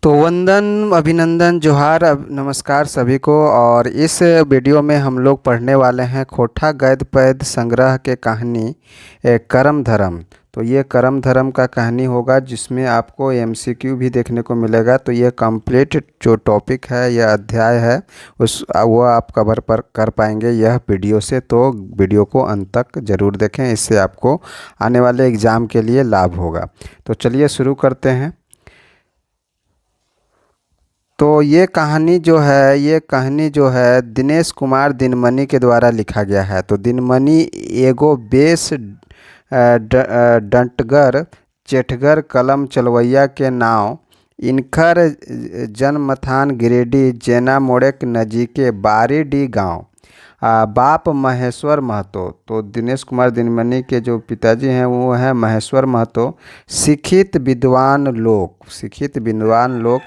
तो वंदन अभिनंदन जोहार नमस्कार सभी को। और इस वीडियो में हम लोग पढ़ने वाले हैं खोटा गद्य पद्य संग्रह के कहानी करम धर्म। तो ये करम धर्म का कहानी होगा जिसमें आपको एमसीक्यू भी देखने को मिलेगा। तो ये कंप्लीट जो टॉपिक है यह अध्याय है वो आप कवर पर कर पाएंगे यह वीडियो से। तो वीडियो को अंत तक ज़रूर देखें, इससे आपको आने वाले एग्ज़ाम के लिए लाभ होगा। तो चलिए शुरू करते हैं। तो ये कहानी जो है दिनेश कुमार दिनमणि के द्वारा लिखा गया है। तो दिनमणि एगो बेस डंटगर चेठगर कलम चलवैया के नाव इनकर जन्मथान गिरिडीह जेना मोड़े के नजीके बारीडीह गांव। बाप महेश्वर महतो। तो दिनेश कुमार दिनमणि के जो पिताजी हैं वो हैं महेश्वर महतो। शिक्षित विद्वान लोग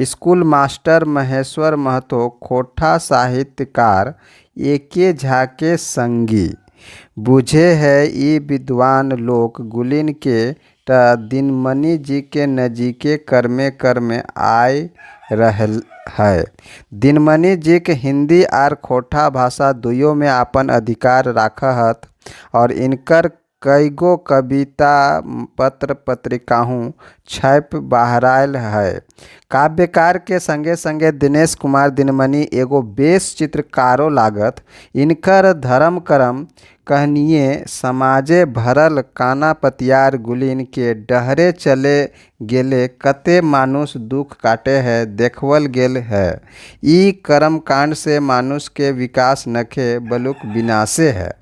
स्कूल मास्टर महेश्वर महतो खोटा साहित्यकार एके झा के संगी। बुझे है ई विद्वान लोग गुलिन के दिनमणि जी के नजीके कर्मे आय रहल है। दिनमणि जी के हिंदी आर खोटा भाषा दुइयों में अपन अधिकार राखत और इनकर कईगो कविता पत्र पत्रिकाहूँ छप बहरायल है। काव्यकार के संगे संगे दिनेश कुमार दिनमणि एगो बेस चित्रकारो लागत। इनकर धर्म करम कहनिए समाजे भरल काना पतियार गुलिन के डहरे चले गेले कते मानुष दुख काटे है देखवल गेल है। ई कर्म कांड से मानुष के विकास नखे बलुक विनाशे है।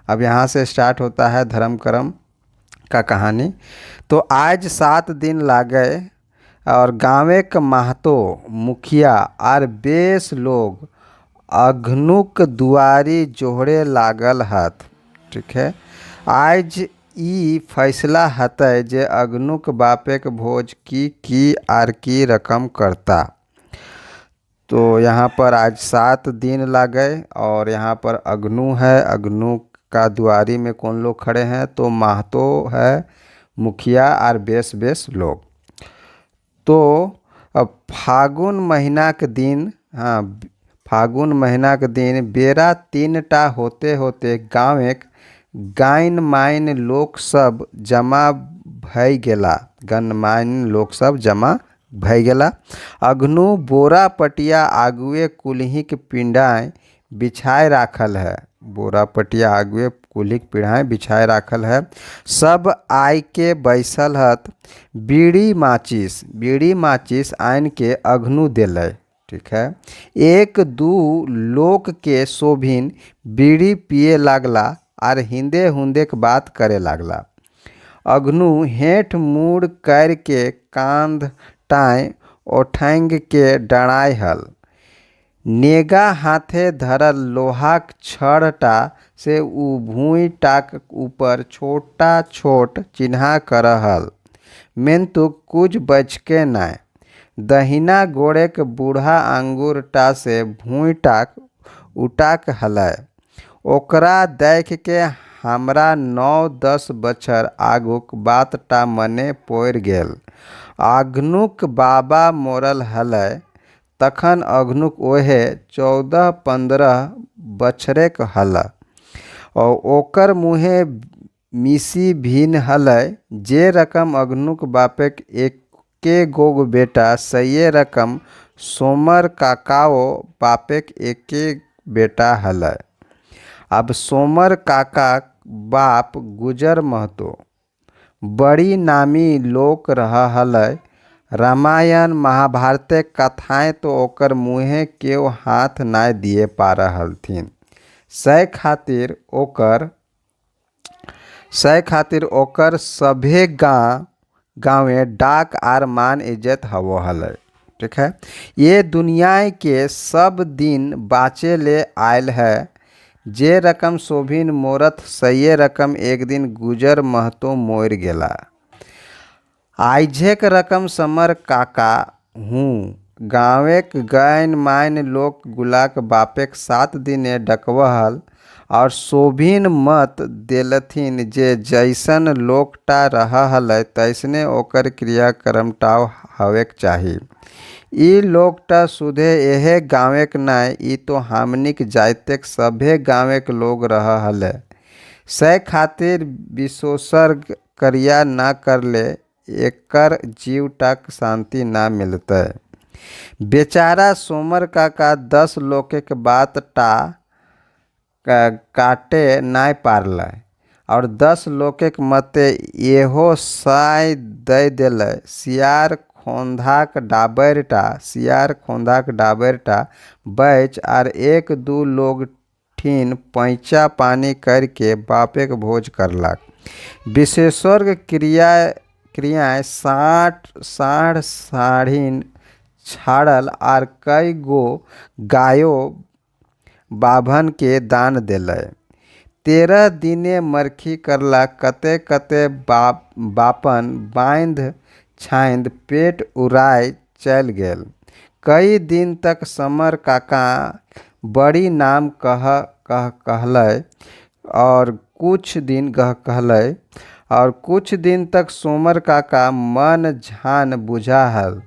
अब यहाँ से स्टार्ट होता है धर्म कर्म का कहानी। तो आज 7 दिन लागे और गाँवे के महतो मुखिया और बेस लोग अघनुक दुआरी जोड़े लागल हत। ठीक है, आज ई फैसला हतै जे अघनुक बापे के भोज की आर की रकम करता। तो यहाँ पर आज 7 दिन लागे और यहाँ पर अग्नु है। अग्नु का दुआरी में कौन लोग खड़े हैं? तो महतो है, मुखिया और बेस लोग। तो अब फागुन महीना के दिन, फागुन महीना के दिन बेरा 3टा होते होते गाँव एक गाइन माइन लोग सब जमा भई गेला। गणमान्य लोग सब जमा भई गेला। अग्नु बोरा पटिया आगुए कुल्ही के पिंडाएँ बिछाए राखल है। बोरा पटिया आगुए कुल्ही के पिंडाएँ बिछाए राखल है। सब आय के बैसल हत। बीड़ी माचिस आन के अग्नु दिले। ठीक है, 1-2 लोग के शोभिन बीड़ी पिए लागला और हिंदे हुंदे के बात करे लागला। अग्नु हेठ मुड़ कर के कांध टाँय ओठंग के डराय हल। नेगा हाथे धरल लोहाक छड़टा से उ भूई टाक ऊपर छोटा छोट चिन्हा करहल। मेंतु कुछ बचके नाय। दहिना गोड़े के बूढ़ा अंगूर टा से भूई टाक उटाक हलय। ओकरा देख के हमरा 9-10 बछर आगुक बात टा मने पड़ गेल। अघनुक बाबा मोरल हलय तखन अघनुक ओहे 14-15 बछरेक हल। और ओकर मुँहे मिसी भिन हलय। जे रकम अघनुक बापेक एके गो बेटा सये रकम सोमर काकाओ बापेक एके बेटा हलय। अब सोमर काका बाप गुजर महतो बड़ी नामी लोक रहा हलय। रामायण महाभारते कथाएं तो ओकर मुँहे केव हाथ नाय दिए पा रहलथिन। सै खातिर ओकर सभे गाँवे डाक आर मान इज्जत हवो हलय। ठीक है, ये दुनिया के सब दिन बाँचे ले आयल है। जे रकम शोभिन मोरत सये रकम एक दिन गुजर महतो मोर गेला। आइझेक रकम समर काका हूँ। गाँवेक गैन माइन लोक गुलाक बापेक 7 दिने डकवहल और शोभिन मत देलथिन जे जैसन लोकटा रहा हलै तैसने ओकर क्रियाक्रम टाव हवेक चाही। ई लोकटा सुधे एहे गाँवेक नाय, ई तो हमनिक जाइतेक सभे गाँवेक लोग रहा हलै। सै खातिर विशोसर्ग करिया ना करले एकर जीवटाक शांति ना मिलतै। बेचारा सोमर काका 10 लोकेक बात टा काटे नाय पारलै और 10 लोकेक मते एहो साय दय देलै। सियार खोंधाक डाबैरटा बैच आर 1-2 लोग ठीन पैंचा पानी करके बापेक भोज करलाक। विशेषर्ग क्रियाएँ साँढ़ साढ़िन छाड़ल आर कई गो गायो बाभन के दान देलै। 13 दिने मरखी करला कते कते बापन बाँध छाँद पेट उड़ाय चल गेल। कई दिन तक समर काका बड़ी नाम कहलै और कुछ दिन तक सोमर काका मन झान बुझाहल।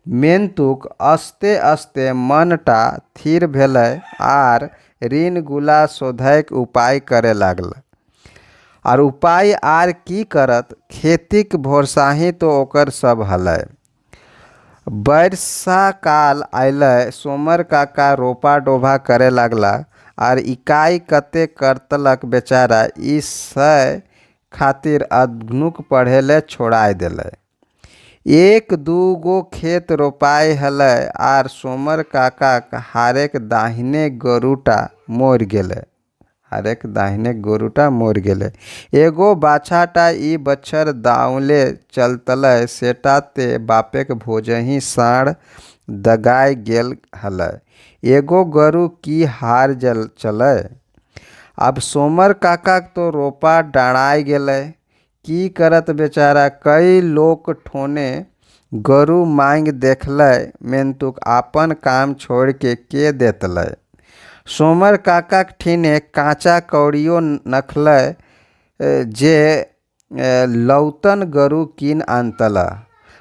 मेंतुक अस्ते अस्ते मनटा थिर भेलै आर ऋण गुला शोधैक उपाय करे लागल। और उपाय आर की करत, खेतीक भोरसाही तो ओकर सब हलै। बरसा काल आइलै, सोमर काका रोपा डोभा करे लागला आर इकाई कते करतलक बेचारा ई सै खातिर अगनुक पढ़ेले छोड़ाय देलै। 1-2 गो खेत रोपाय हलै आर सोमर काकाक हारेक दाहिने गोरुटा मोर गेलै। एगो बाछाटा ई बछर दाउले चलतलै सेटा ते बापेक भोजहि साँढ़ दगाय गेल हलै। एगो गरु की हार चलै। अब सोमर काकाक तो रोपा डराय गेलै, की करत बेचारा। कई लोक ठोने गरु मांग देखलै मेंतुक आपन काम छोड़ के देतलै। सोमर काकाक ठीने काँचा कौड़ियो नखलै जे लौतन गरु कीन आनतला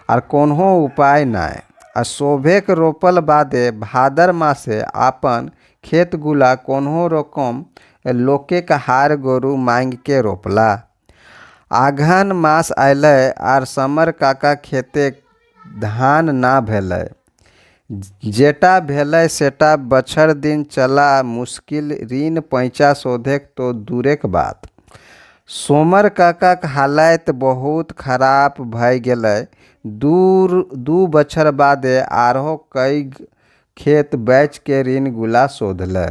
आर कोन्हो उपाय नाय। आ शोभेक रोपल बादे भादर मासे आपन खेत गुला कोन्हो रकम लोकेक हार गरु मांग के रोपला। आघन मास आइलै आर समर काका खेते धान ना भेलै। जेटा भेलै सेटा बछर दिन चला मुश्किल, ऋण पैंचा शोधेक तो दूरेक बात। सोमर काकाक हालत बहुत खराब भय गेलै। 2 बछर बादे आरो कई खेत बेच के ऋण गुला शोधलै।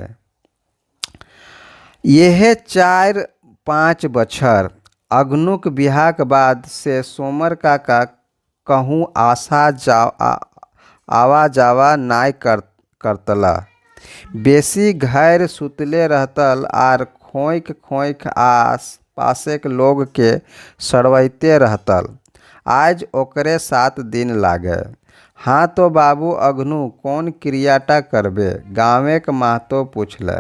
येहे 4-5 बछर अगनुक बिहाक बाद से सोमर काका कहूँ आवा जावा नाय करतला। बेसी घर सुतले रहतल आर खोंक आस पासेक लोग के सड़वैते रहतल। आज ओकरे 7 दिन लागे। हाँ तो बाबू अगनू कौन क्रियाटा करबे, गाँवेक महतो पूछले।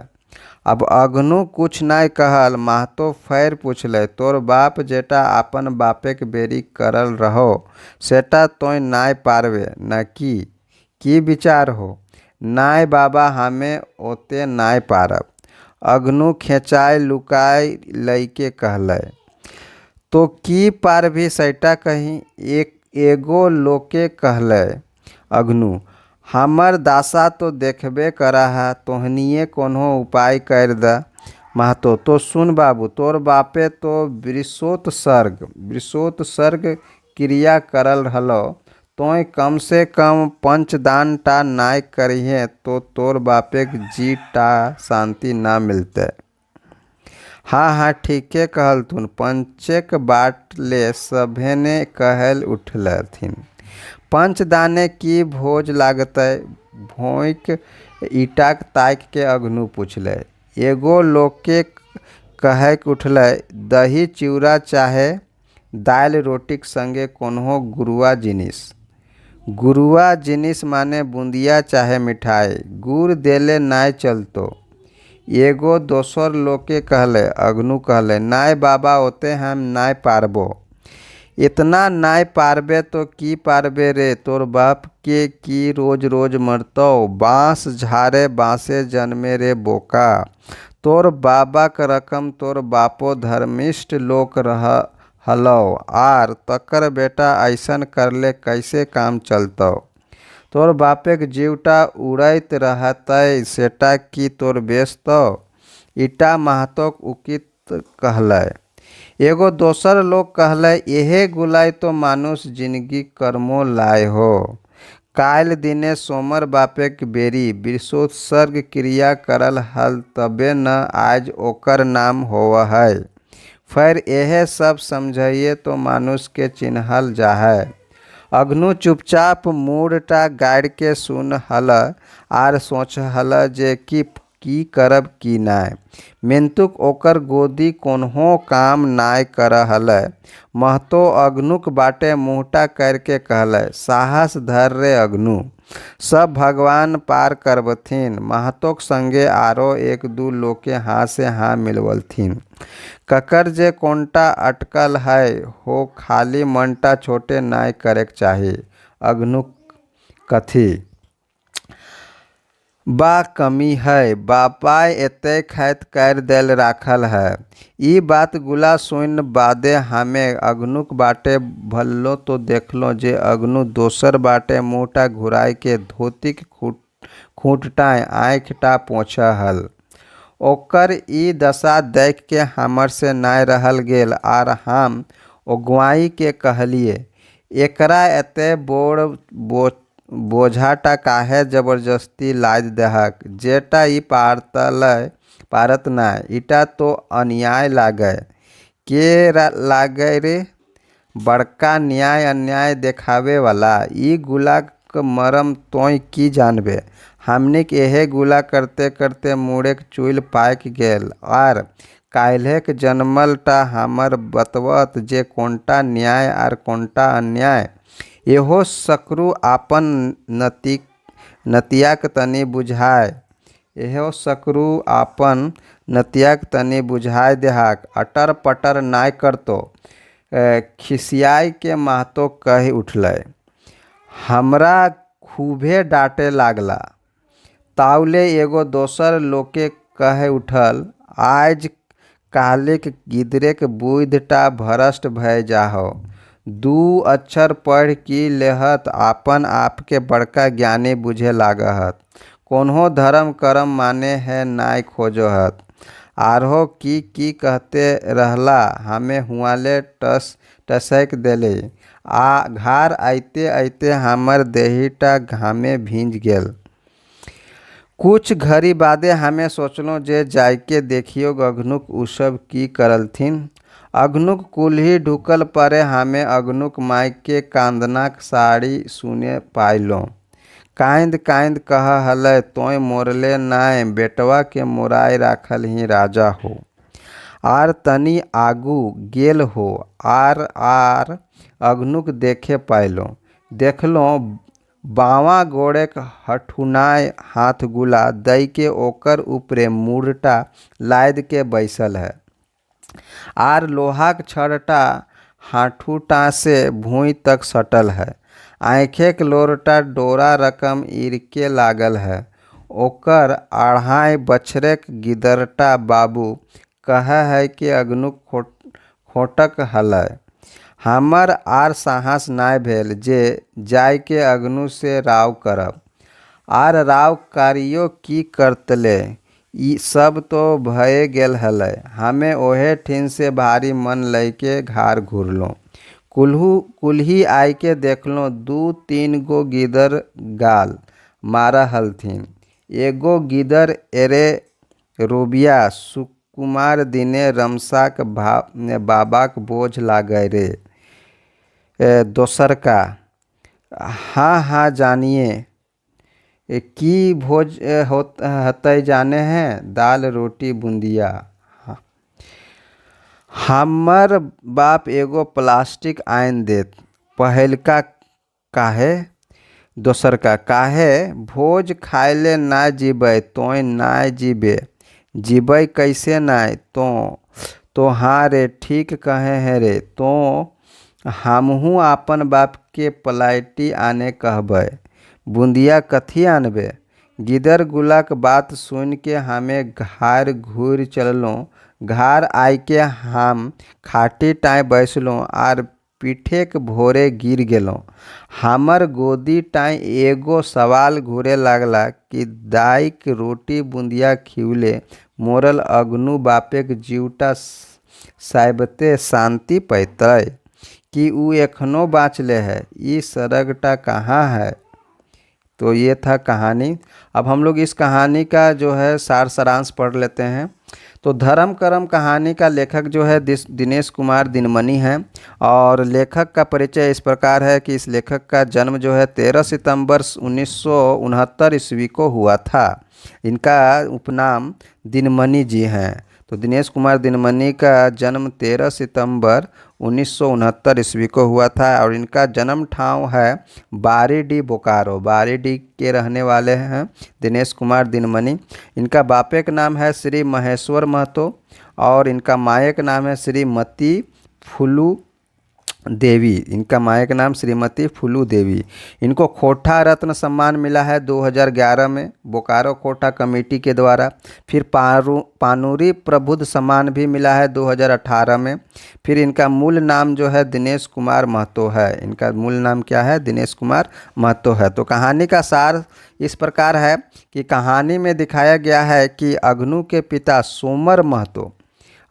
अब अगनू कुछ नाय कहल। महतो फेर पूछले, तोर बाप जेटा आपन बापेक बेरी करल रहो सेटा तोय नाय पारबे न की विचार हो। नाय बाबा हमें ओते नाय पारब। अगनू खेचाय लुकाय लइके कहलै। तो की पारभी सैटा कहीं। एगो लोके कहलै, अगनू हमर दासा तो देखबे करा है, तोहनिए कोन्हो उपाय कर द। महतो तो सुन बाबू, तोर बापे तो वृषोत्सर्ग क्रिया करल हलो, तोय कम से कम पंचदान टा नाय करिहे तो तोर बापेक जी टा शांति ना मिलते। हाँ ठीके कहलथुन। पंचेक बाट ले सभेने कहल उठलथिन। पंचदाने की भोज लागतै। भोंक ईटाक ताक के अगनू पूछले। एगो लोके कहैक उठलै, दही चिउरा चाहे दाल रोटीक संगे कोन्हो गुरुआ जिनिस। गुरुआ जिनिस माने बूंदिया चाहे मिठाई। गुड़ देले नाय चलतो। एगो दोसर लोके कहले। अग्नु कहले, नाय बाबा ओते हम नाय पारबो। इतना नाय पारबे तो की पारबे रे, तोर बाप के की रोज रोज मरतौ। बाँस झारे बाँसे जन्मे रे बोका। तोर बाबा क रकम तोर बापो धर्मिष्ठ लोक हलौ, आर तकर बेटा ऐसन करले कैसे काम चलतौ। तोर बापे के जीवटा उड़ैत रहतै सेटा की तोर बेचतौ। ईटा महतोक उकित कहलै। एगो दोसर लोग कहलै, एहे गुलाय तो मानुष जिंदगी कर्मो लाय हो। काल दिने सोमर बापे के बेरी विषोत्सर्ग क्रिया करल हल, तबे न आज ओकर नाम होव है। फिर यह सब समझिए तो मानुष के चिन्हल जाहै। अग्नु चुपचाप मूडटा गाड़ के सुन हल, आर सोच हल जे की करब की नाय। मिंतुक ओकर गोदी कोन्हो काम नाय कर हलै। महतो अग्नुक बाटे मुँहटा करके कहलै, साहस धर रे अग्नु, सब भगवान पार करबथिन। महतोक संगे आरो एक दू लोके हाँ से हाँ मिलवलथिन। ककर जे कोनटा अटकल है हो खाली मनटा छोटे नाय करेक चाही। अग्नु कथी बा कमी है, बापाय एते खैत कर देल राखल है। ई बात गुला सुन बादे हमें अग्नुक बाटे भल्लो तो देखलो जे अग्नु दोसर बाटे मुँहटा घुराय के धोती के खूंटटाय आँखटा पोंछा हल। ओकर ई दशा देख के हमर से नाय रहल गेल, आर हम ओगुआई के कहलिए, एकरा एते बोझाटा काहे जबरदस्ती लाद देहक। जेटा ई पारत नाय, इटा तो अन्याय लागे। के लागे रे, बड़का न्याय अन्याय देखावे वाला। ई गुला क मरम तोय की जानबे। हमनिक यहे गुला करते करते मुड़े के चूल पाक गेल, आर काल्हेक जन्मलटा हमर बतवत जे कोनटा न्याय आर कोनटा अन्याय। एहो सकरू आपन नतियाक तनी बुझाय। एहो सकरू आपन नतियाक तनी बुझाय देहाक, अटर पटर नाय करतो। खिसियाई के महतो कह उठलै। हमरा खूबे डांटे लागला। ताउले एगो दोसर लोके कह उठल, आज कालिक गिदरेक बुधिटा भ्रष्ट भय जाहो। दू अक्षर पढ़ की लेहत आपन आपके बड़का ज्ञानी बुझे लागहत। कोन्हो धर्म करम माने है नाय खोजोहत। आरहो की कहते रहला, हमें हुआले टसैक देले। घर आइते आइते हमर देहिटा घामे भींज गेल। कुछ घड़ी बादे हमें सोचलो जे जायके देखियो अग्नुक उ सब की करलथिन। अग्नुक कुल्ही ढुकल परे हमें अग्नुक माई के कांदनाक साड़ी सुने पाइलो। कांद कांद कह हलै, तोय मोरले नाय, बेटवा के मोराय राखल ही राजा हो। आर तनी आगू गेल हो, आर अग्नुक देखे पाइलो। देखलो बावा गोड़े हठुनाय हाथ गुला दई के ओकर ऊपरे मुड़टा लाद के बैसल है। आर लोहाक छड़टा हाथुटा से भुई तक सटल है। आँखे के लोरटा डोरा रकम इरके लागल है। ओकर अढ़ाई बछरेक गिदरटा बाबू कह है कि अग्नुक खोटक हलै। हमर आर साहस नाय भेल जे जाय के अग्नु से राव करब। आर राव कारियो की करतले, ई सब तो भये गेल हलै। हमें ओहे ठिन से भारी मन लैके घर घुरलो। कुल्ही आई के देखलो, दू तीन गो गिदर गाल मार हलथिन। एगो गिदर एरे रोबिया सुकुमार दिने रमसाक बाबाक बोझ लागे रे। दोसर का, हाँ जानिए। की भोज हतै जाने हैं, दाल रोटी बूंदिया। हमर बाप एगो प्लास्टिक आन देत। पहिलका काहे, दोसर का काहे, भोज खाइले ना जीबे तोय ना जीबे। जीबै कैसे नाय तो हाँ रे ठीक कहे हैं रे तो हमहू आपन बाप के पलायटी आने कहबै। बूंदिया कथी आनबे। गिदर गुलाक बात सुन के हमें घार घूर चललों। घार आय के हम खाटी टाँय बैसलों आर पीठे के भोरे गिर गेलों। हमर गोदी टाँय एगो सवाल घूरे लागला कि दाई के रोटी बूंदिया खिउले मोरल अगनू बापे के जीवटा साइबते शांति पैतै कि ऊ एखनो बाँचले है। ई सरगटा कहाँ है। तो ये था कहानी। अब हम लोग इस कहानी का जो है सारांश पढ़ लेते हैं। तो धर्म करम कहानी का लेखक जो है दिनेश कुमार दिनमनी है। और लेखक का परिचय इस प्रकार है कि इस लेखक का जन्म जो है 13 सितंबर 1969 ईस्वी को हुआ था। इनका उपनाम दिनमनी जी हैं। तो दिनेश कुमार दिनमनी का जन्म 13 सितंबर 1969 ईस्वी को हुआ था और इनका जन्म ठाव है बारीडीह बोकारो। बारीडीह के रहने वाले हैं दिनेश कुमार दिनमनी। इनका बापे का नाम है श्री महेश्वर महतो और इनका माए का नाम है श्रीमती फूलू देवी। इनका माए का नाम श्रीमती फूलू देवी। इनको खोटा रत्न सम्मान मिला है 2011 में बोकारो खोटा कमेटी के द्वारा। फिर पानूरी प्रबुद्ध सम्मान भी मिला है 2018 में। फिर इनका मूल नाम जो है दिनेश कुमार महतो है। इनका मूल नाम क्या है, दिनेश कुमार महतो है। तो कहानी का सार इस प्रकार है कि कहानी में दिखाया गया है कि अगनू के पिता सोमर महतो,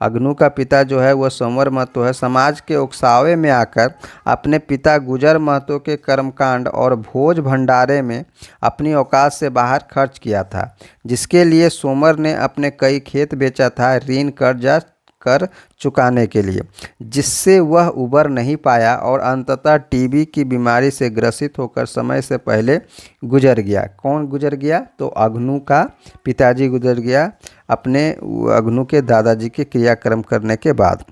अगनू का पिता जो है वह सोमर महतो है, समाज के उकसावे में आकर अपने पिता गुजर महतो के कर्मकांड और भोज भंडारे में अपनी औकात से बाहर खर्च किया था, जिसके लिए सोमर ने अपने कई खेत बेचा था ऋण कर्जा कर चुकाने के लिए, जिससे वह उबर नहीं पाया और अंततः टीबी की बीमारी से ग्रसित होकर समय से पहले गुजर गया। कौन गुजर गया? तो अगनू का पिताजी गुजर गया अपने अगनू के दादाजी के क्रियाक्रम करने के बाद।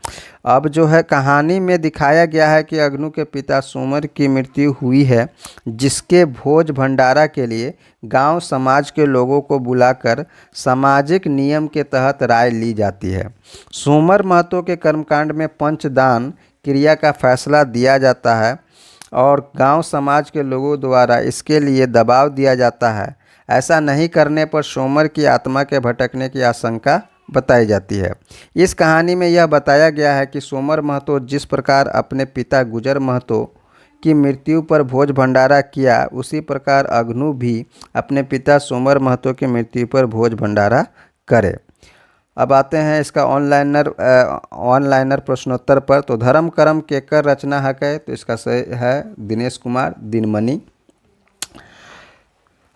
अब जो है कहानी में दिखाया गया है कि अगनू के पिता सोमर की मृत्यु हुई है, जिसके भोज भंडारा के लिए गांव समाज के लोगों को बुलाकर सामाजिक नियम के तहत राय ली जाती है। सोमर महतो के कर्मकांड में पंचदान क्रिया का फैसला दिया जाता है और गांव समाज के लोगों द्वारा इसके लिए दबाव दिया जाता है। ऐसा नहीं करने पर सोमर की आत्मा के भटकने की आशंका बताई जाती है। इस कहानी में यह बताया गया है कि सोमर महतो जिस प्रकार अपने पिता गुजर महतो की मृत्यु पर भोज भंडारा किया, उसी प्रकार अगनू भी अपने पिता सोमर महतो की मृत्यु पर भोज भंडारा करे। अब आते हैं इसका ऑनलाइनर प्रश्नोत्तर पर। तो धर्म कर्म केकर रचना है, तो इसका सही है दिनेश कुमार दिनमनी।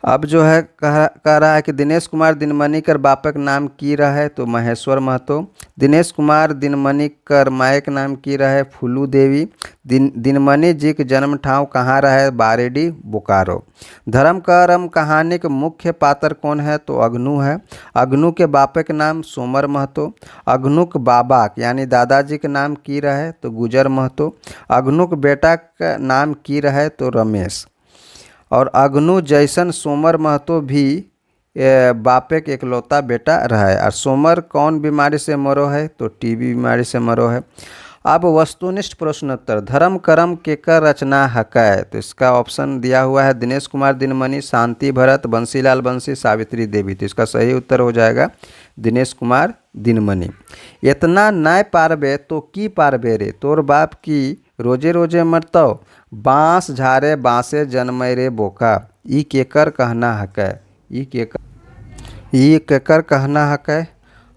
अब जो है कह रहा है कि दिनेश कुमार दिनमनी कर बापक नाम की रहे, तो महेश्वर महतो। दिनेश कुमार दिनमनी कर मायक नाम की रहे फूलू देवी। दिनमनी जी के जन्म ठाव कहाँ रहे? बारीडीह बोकारो। धर्म करम कहानी के मुख्य पात्र कौन है? तो अगनू है। अगनू के बापे के नाम सोमर महतो। अगनू के बाबा यानी दादाजी के नाम की रहे? तो गुजर महतो। अगनू के बेटा का नाम की रहे? तो रमेश। और अगनू जैसन सोमर महतो भी बापे के इकलौता बेटा रहे। और सोमर कौन बीमारी से मरो है? तो टीबी बीमारी से मरो है। अब वस्तुनिष्ठ प्रश्नोत्तर। धर्म कर्म केकर रचना हकै, तो इसका ऑप्शन दिया हुआ है दिनेश कुमार दिनमनी, शांति भरत, बंसीलाल बंसी, सावित्री देवी। तो इसका सही उत्तर हो जाएगा दिनेश कुमार दिनमनी। इतना नाय पारबे तो की पारबे रे, तोर बाप की रोजे रोजे मरतौ, बाँस झारे बाँसे जन्मै रे बोका। ई केकर कहना हकै? ई केकर कहना हकै?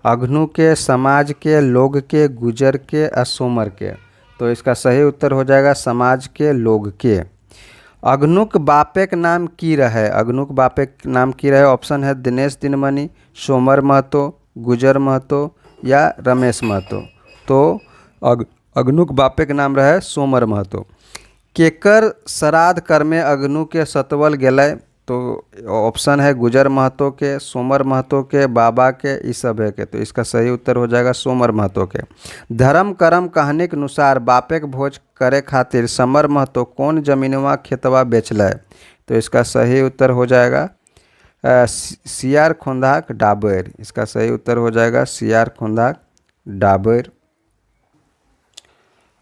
अगनू के, समाज के, लोग के, गुजर के, असोमर के। तो इसका सही उत्तर हो जाएगा समाज के, लोग के। अगनुक बापे के नाम की रहे? अगनुक बापे के नाम की रहे? ऑप्शन है दिनेश दिनमनी, सोमर महतो, गुजर महतो या रमेश महतो। तो अगनुक बापे के नाम रहे सोमर महतो। केकर श्राद्ध कर्मे अगनू के सतवल गेलै? तो ऑप्शन है गुजर महतो के, सोमर महतो के, बाबा के, ई सब है के। तो इसका सही उत्तर हो जाएगा सोमर महतो के। धर्म कर्म कहानी के अनुसार बापे के भोज करे खातिर समर महतो कौन जमीनवा खेतवा बेचलै? तो इसका सही उत्तर हो जाएगा सियार खोंधाक डाबर। इसका सही उत्तर हो जाएगा सियार खोंधाक डाबर।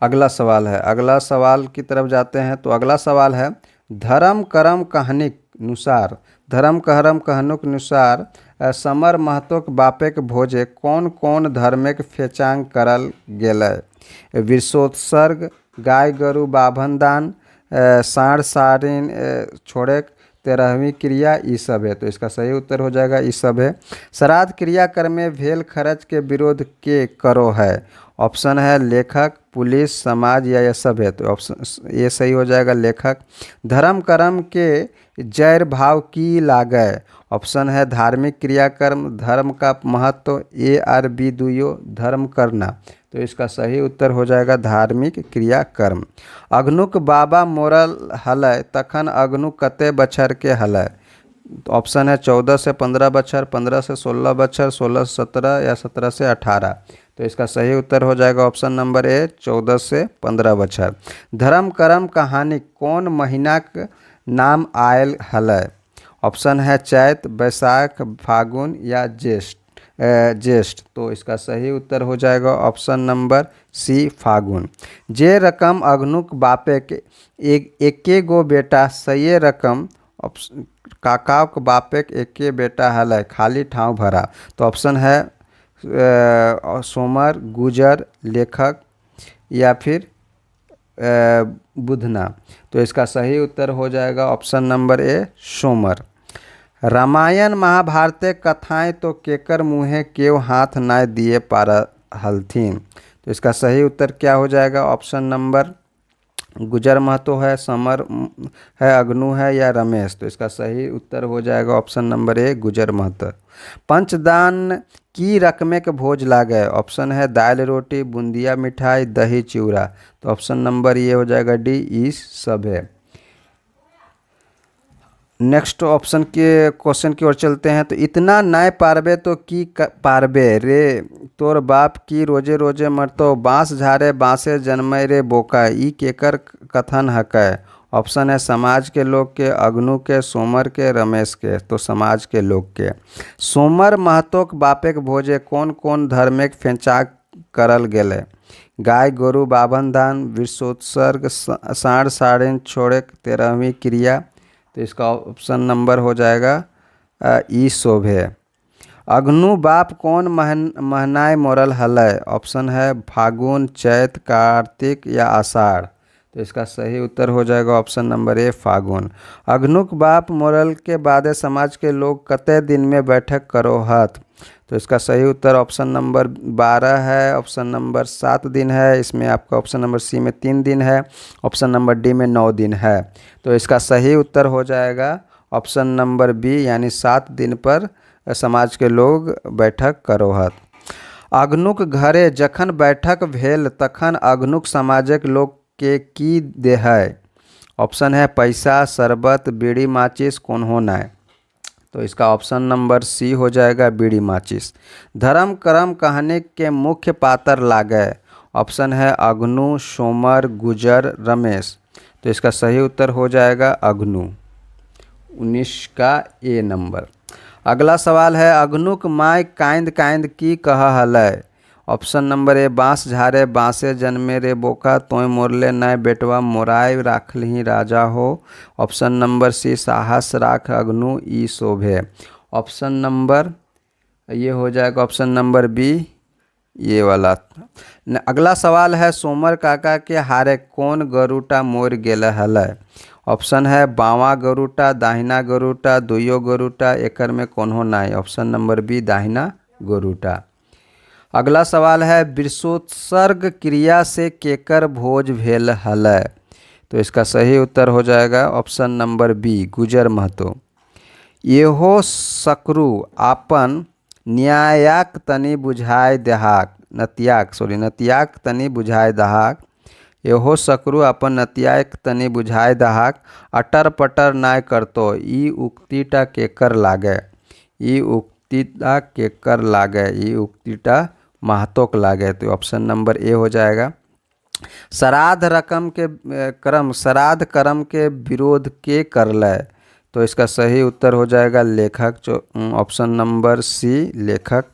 अगला सवाल है, अगला सवाल की तरफ जाते हैं। तो अगला सवाल है, धर्म करम कहानीक अनुसार, धर्म करम कहानुक अनुसार समर महतोक बापेक भोजे कौन कौन धर्मेक फेचांग करल गेलै? विश्वोत्सर्ग, गाय गरु बाभन दान, साँड़ सारिन छोड़ेक, 13वीं क्रिया, ई सब है। तो इसका सही उत्तर हो जाएगा ई सब है। श्राद्ध क्रियाक्रम में भेल खर्च के विरोध के करो है? ऑप्शन है लेखक, पुलिस, समाज या यह सब है। तो ऑप्शन ये सही हो जाएगा लेखक। धर्म कर्म के जैर भाव की लागै? ऑप्शन है धार्मिक क्रियाकर्म, धर्म का महत्व, ए आर बी दुयो, धर्म करना। तो इसका सही उत्तर हो जाएगा धार्मिक क्रियाकर्म। अग्नुक बाबा मोरल हलै तखन अग्नु कते बछर के हलै? तो ऑप्शन है 14 से 15 बछर, 15 से 16 बछर, 16 से 17 या 17 से 18। तो इसका सही उत्तर हो जाएगा ऑप्शन नंबर ए 14 से 15 बछर। धर्म करम कहानी कौन महीनाक नाम आयल हलै? ऑप्शन है चैत, बैसाख, फागुन या ज्येष्ठ ज्येष्ठ। तो इसका सही उत्तर हो जाएगा ऑप्शन नंबर सी फागुन। जे रकम अग्नुक बापे के एके गो बेटा सही रकम काका के बापे के एके बेटा हलै खाली ठाव भरा। तो ऑप्शन है सोमर, गुजर, लेखक या फिर बुधना। तो इसका सही उत्तर हो जाएगा ऑप्शन नंबर ए सोमर। रामायण महाभारत कथाएं तो केकर मुँहे केव हाथ नाय दिए पार हलथिन? तो इसका सही उत्तर क्या हो जाएगा? ऑप्शन नंबर गुजर महतो है, समर है, अग्नु है या रमेश। तो इसका सही उत्तर हो जाएगा ऑप्शन नंबर ए गुजर महतो। पंचदान की रकमे के भोज लागे? ऑप्शन है दाल रोटी, बूंदिया मिठाई, दही चिवड़ा। तो ऑप्शन नंबर ये हो जाएगा डी, ई सब है। नेक्स्ट ऑप्शन के क्वेश्चन की ओर चलते हैं। तो इतना नाय पारबे तो की पारबे रे, तोर बाप की रोजे रोजे मरतो, बाँस झारे बाँसे जन्मे रे बोका, ई केकर कथन हकै? ऑप्शन है समाज के लोग के, अग्नु के, सोमर के, रमेश के। तो समाज के लोग के। सोमर महतोक बापेक भोजे कौन कौन धर्मेक फेंचा करल गेले? गाय गोरु बाभन दान, विश्वोत्सर्ग, साँड़ साड़िन छोड़ेक, 13वीं क्रिया। तो इसका ऑप्शन नंबर हो जाएगा ई शोभे। अग्नु बाप कौन महीनाय मोरल हलै? ऑप्शन है फागुन, चैत, कार्तिक या आषाढ़। तो इसका सही उत्तर हो जाएगा ऑप्शन नंबर ए फागुन। अग्नुक बाप मोरल के बाद समाज के लोग कते दिन में बैठक करो हत? तो इसका सही उत्तर ऑप्शन नंबर 12 है, ऑप्शन नंबर 7 दिन है, इसमें आपका ऑप्शन नंबर सी में 3 दिन है, ऑप्शन नंबर डी में 9 दिन है। तो इसका सही उत्तर हो जाएगा ऑप्शन नंबर बी यानी 7 दिन पर समाज के लोग बैठक करो हत। अग्नुक घरे जखन बैठक भेल तखन अग्नुक समाजक लोग के की देहै? ऑप्शन है पैसा, शरबत, बीड़ी माचिस, कोन्हो नाय। तो इसका ऑप्शन नंबर सी हो जाएगा बीड़ी माचिस। धर्म करम कहानी के मुख्य पात्र लागे? ऑप्शन है अग्नु, सोमर, गुजर, रमेश। तो इसका सही उत्तर हो जाएगा अग्नु, 19 का ए नंबर। अगला सवाल है, अग्नुक माय कांद कांद की कह हलै? ऑप्शन नंबर ए बाँस झारे बाँसे जन्मे रे बोका, तोय मोरले नय बेटवा मोराय राखलही राजा हो। ऑप्शन नंबर सी साहस राख अग्नु, ई शोभे। ऑप्शन नंबर ये हो जाएगा ऑप्शन नंबर बी ये वाला। अगला सवाल है, सोमर काका के हारे कौन गरुटा मोर गेल हलै? ऑप्शन है बावा गरुटा, दाहिना गरुटा, दुइयो गरुटा, एकर में कोन्हो नाय। ऑप्शन नंबर बी दाहिना गरुटा। अगला सवाल है, विश्वोत्सर्ग क्रिया से केकर भोज भेल हलै? तो इसका सही उत्तर हो जाएगा ऑप्शन नंबर बी गुजर महतो। येहो सकरू आपन न्यायाक तनि बुझाय दहाक, नतियाक तनि बुझाय दहाक। येहो सकरू अपन नतियाक तनि बुझाय दहाक, अटर पटर नाय करतो, ई उक्तिटा केकर लागे? ई उक्तिटा केकर लागे? ई उक्तिटा महतोक लागे। तो ऑप्शन नंबर ए हो जाएगा। श्राद्ध रकम के क्रम श्राद्ध कर्म के विरोध के करलै? तो इसका सही उत्तर हो जाएगा लेखक, जो ऑप्शन नंबर सी लेखक।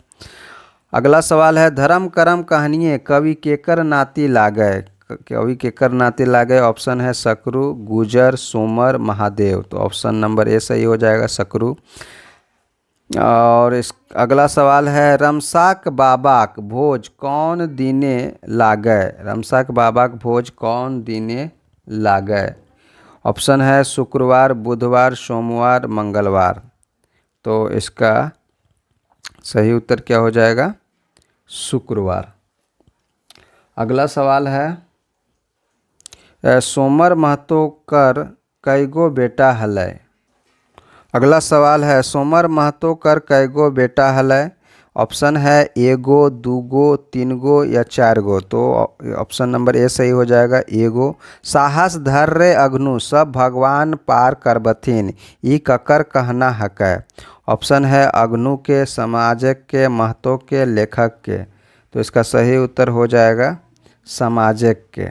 अगला सवाल है, धर्म करम कहानिए कवि केकर नाती लागय। कवि केकर नाती लागय, ऑप्शन है सकरू, गुजर, सोमर, महादेव। तो ऑप्शन नंबर ए सही हो जाएगा, सकरू। और इस अगला सवाल है, रमसाक बाबाक भोज कौन दिने लागय। रमसाक बाबाक भोज कौन दिने लागय। ऑप्शन है शुक्रवार, बुधवार, सोमवार, मंगलवार। तो इसका सही उत्तर क्या हो जाएगा, शुक्रवार। अगला सवाल है, सोमर महतो कर कईगो बेटा हलय। अगला सवाल है, सोमर महतो कर कईगो बेटा हलय। ऑप्शन है एगो, दूगो, तीनगो या चारगो। तो ऑप्शन नंबर ए सही हो जाएगा, एगो। साहस धैर्य अग्नु सब भगवान पार करबथिन, ई ककर कहना हकै। ऑप्शन है अग्नु के, समाजक के, महतो के, लेखक के। तो इसका सही उत्तर हो जाएगा समाजक के।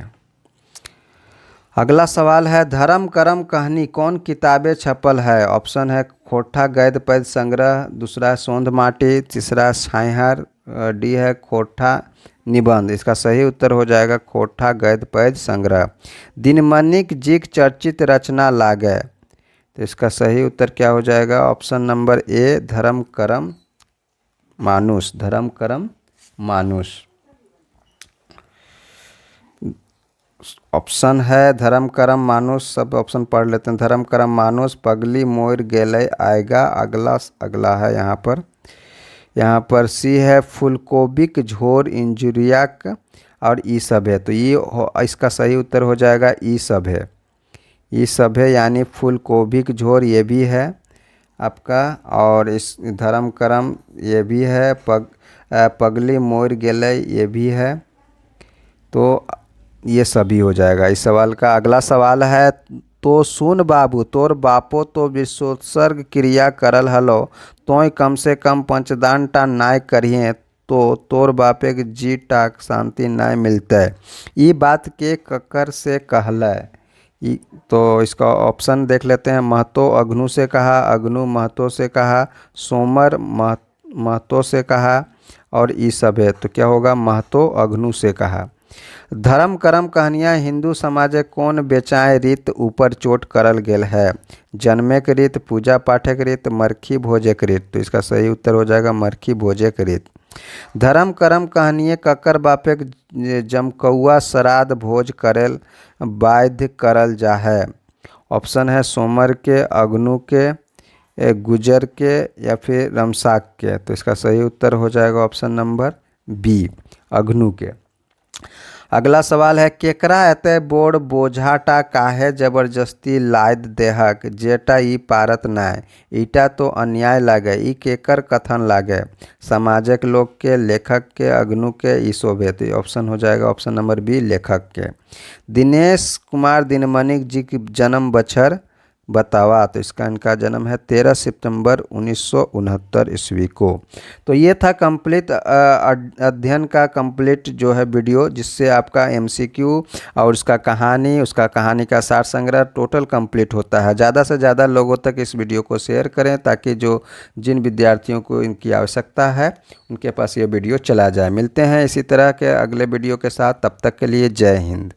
अगला सवाल है, धर्म करम कहानी कौन किताबें छपल है। ऑप्शन है खोटा गद्य पद्य संग्रह, दूसरा सोंध माटी, तीसरा छाइहर, डी है खोटा निबंध। इसका सही उत्तर हो जाएगा खोटा गद्य पद्य संग्रह। दिनमणिक जीक चर्चित रचना लागय। तो इसका सही उत्तर क्या हो जाएगा, ऑप्शन नंबर ए धर्म करम मानुष। धर्म करम मानुष ऑप्शन है धर्म करम मानुष। सब ऑप्शन पढ़ लेते हैं। धर्म करम मानुष, पगली मोर गेलै आएगा। अगला है यहाँ पर सी है फूलकोबिक झोर इंजुरियाक, और ई सब है। तो इसका सही उत्तर हो जाएगा ई सब है। ई सब है यानी फूलकोबिक झोर ये भी है आपका, और इस धर्म करम ये भी है, पगली मोर गेलै ये भी है। तो ये सभी हो जाएगा इस सवाल का। अगला सवाल है, तो सुन बाबू तोर बापो तो विश्वोत्सर्ग क्रिया करल हलो, तोय कम से कम पंचदान टा नाय करिए तो तोर बापे के जी टाक शांति नाय मिलते। ई बात के ककर से कहलै। तो इसका ऑप्शन देख लेते हैं। महतो अग्नु से कहा, अग्नु महतो से कहा, सोमर महतो से कहा, और ई सब है। तो क्या होगा, महतो अग्नु से कहा। धर्म करम कहानियाँ हिंदू समाज कौन बेचाए रीत ऊपर चोट करल गेल है। जन्मे के रीत, पूजा पाठक रीत, मरखी भोजे के रीत। तो इसका सही उत्तर हो जाएगा मरखी भोजे के रीत। धर्म करम कहानिए ककर बापे जमकौआ श्राद्ध भोज करेल बाध्य करल जा है। ऑप्शन है सोमर के, अग्नु के, गुजर के, या फिर रमसाक के। तो इसका सही उत्तर हो जाएगा ऑप्शन नंबर बी अग्नु के। अगला सवाल है, केकरा एते बोर्ड बोझाटा काहे जबरदस्ती लाद देहक जेटा ई पारत नाय। ईटा तो अन्याय लागे, ई केकर कथन लागे। समाजक लोग के, लेखक के, अग्नु के, ई शोभे। तो ऑप्शन हो जाएगा ऑप्शन नंबर बी लेखक के। दिनेश कुमार दिनमणिक जी की जन्म बछर बतावा। तो इनका जन्म है 13 सितंबर 1969 ईस्वी को। तो ये था कंप्लीट अध्ययन का कंप्लीट जो है वीडियो, जिससे आपका एमसीक्यू और उसका कहानी का सार संग्रह टोटल कंप्लीट होता है। ज़्यादा से ज़्यादा लोगों तक इस वीडियो को शेयर करें, ताकि जिन विद्यार्थियों को इनकी आवश्यकता है उनके पास ये वीडियो चला जाए। मिलते हैं इसी तरह के अगले वीडियो के साथ, तब तक के लिए जय हिंद।